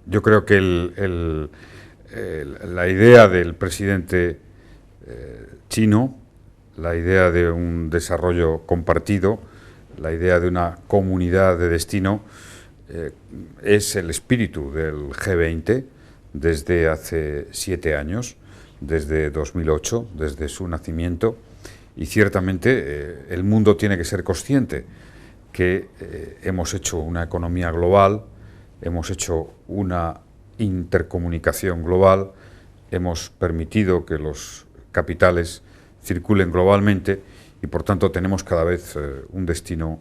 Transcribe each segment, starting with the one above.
Yo creo que la idea del presidente chino, la idea de un desarrollo compartido, la idea de una comunidad de destino, es el espíritu del G20 desde hace 7 años, desde 2008, desde su nacimiento, y ciertamente el mundo tiene que ser consciente que hemos hecho una economía global, hemos hecho una intercomunicación global, hemos permitido que los capitales circulen globalmente y por tanto tenemos cada vez un destino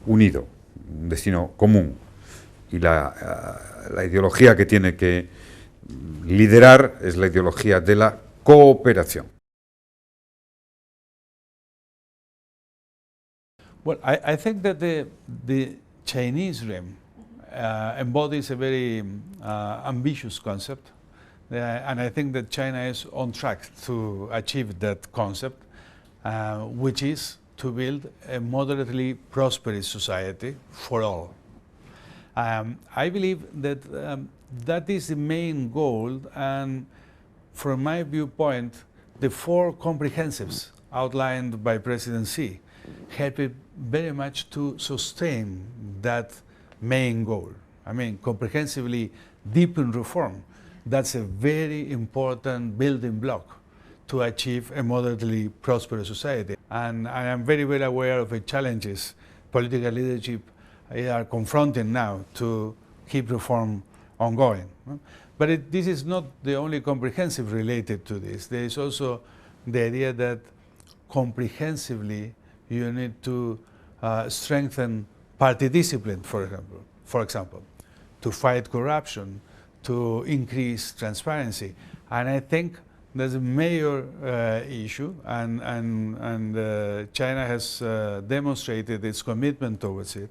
unido, un destino común. Y la ideología que tiene que liderar es la ideología de la cooperación. Well, I think that the Chinese dream embodies a very ambitious concept, and I think that China is on track to achieve that concept, which is to build a moderately prosperous society for all. I believe that that is the main goal, and from my viewpoint, the 4 comprehensives outlined by President Xi help it very much to sustain that main goal. I mean, comprehensively deepen reform. That's a very important building block to achieve a moderately prosperous society. And I am very well aware of the challenges political leadership are confronting now to keep reform ongoing. But this is not the only comprehensive related to this. There is also the idea that comprehensively you need to strengthen party discipline, for example, to fight corruption, to increase transparency. And I think that's a major issue, and China has demonstrated its commitment towards it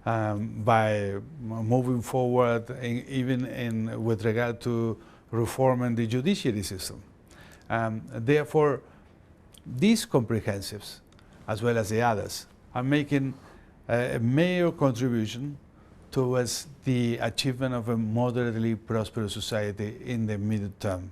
by moving forward, with regard to reforming the judiciary system. Therefore, these comprehensives, as well as the others, are making a major contribution towards the achievement of a moderately prosperous society in the mid-term.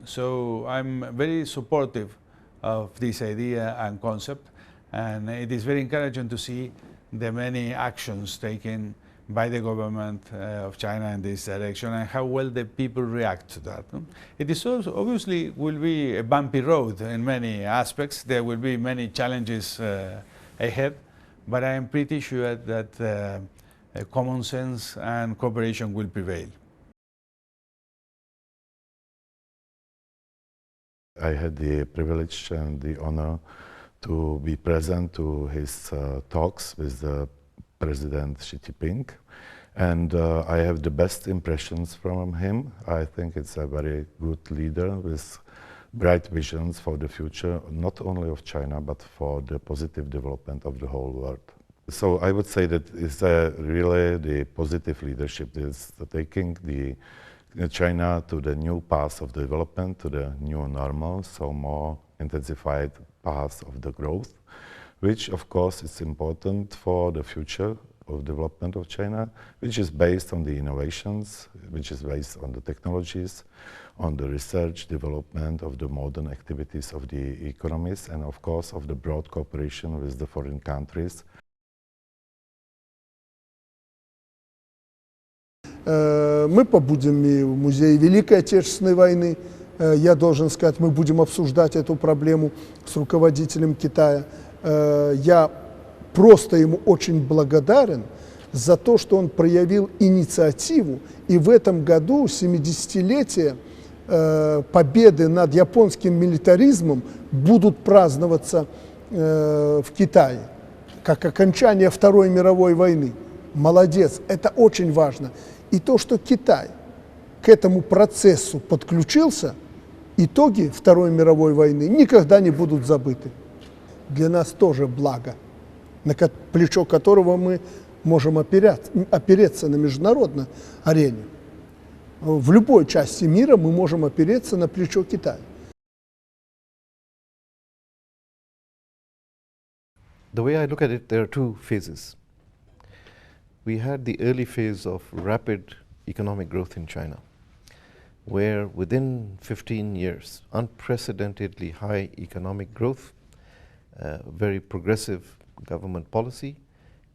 So I'm very supportive of this idea and concept, and it is very encouraging to see the many actions taken by the government of China in this direction and how well the people react to that. It is also obviously will be a bumpy road in many aspects. There will be many challenges ahead, but I am pretty sure that common sense and cooperation will prevail. I had the privilege and the honor to be present to his talks with President Xi Jinping, and I have the best impressions from him. I think it's a very good leader with bright visions for the future, not only of China, but for the positive development of the whole world. So I would say that it's really the positive leadership is taking China to the new path of development, to the new normal, so more intensified path of the growth, which of course is important for the future of development of China, which is based on the innovations, which is based on the technologies, on the research, development of the modern activities of the economies, and of course of the broad cooperation with the foreign countries. Мы побудем и в Музее Великой Отечественной войны. Я должен сказать, мы будем обсуждать эту проблему с руководителем Китая. Я просто ему очень благодарен за то, что он проявил инициативу. И в этом году 70-летие победы над японским милитаризмом будут праздноваться в Китае, как окончание Второй мировой войны. Молодец, это очень важно. И то, что Китай к этому процессу подключился, итоги Второй мировой войны никогда не будут забыты. Для нас тоже благо, на плечо которого мы можем опереться на международной арене. В любой части мира мы можем опереться на плечо Китая. The way I look at it, there are 2 phases. We had the early phase of rapid economic growth in China, where within 15 years, unprecedentedly high economic growth, very progressive government policy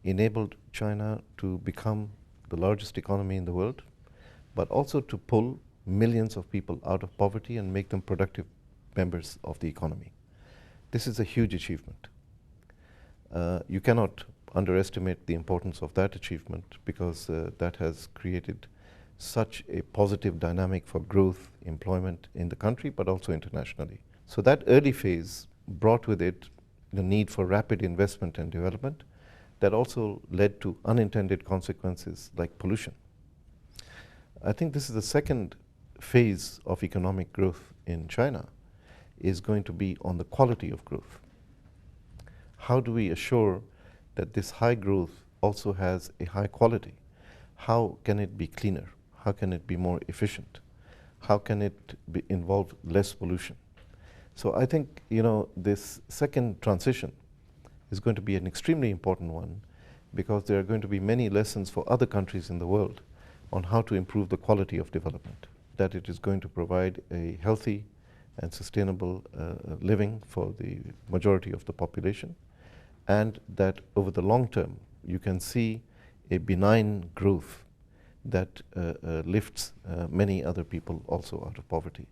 enabled China to become the largest economy in the world, but also to pull millions of people out of poverty and make them productive members of the economy. This is a huge achievement. You cannot underestimate the importance of that achievement, because that has created such a positive dynamic for growth, employment in the country, but also internationally. So that early phase brought with it the need for rapid investment and development that also led to unintended consequences like pollution. I think this is the second phase of economic growth in China, is going to be on the quality of growth. How do we assure that this high growth also has a high quality? How can it be cleaner? How can it be more efficient? How can it involve less pollution? So I think, this second transition is going to be an extremely important one, because there are going to be many lessons for other countries in the world on how to improve the quality of development, that it is going to provide a healthy and sustainable living for the majority of the population, and that over the long term you can see a benign growth that lifts many other people also out of poverty.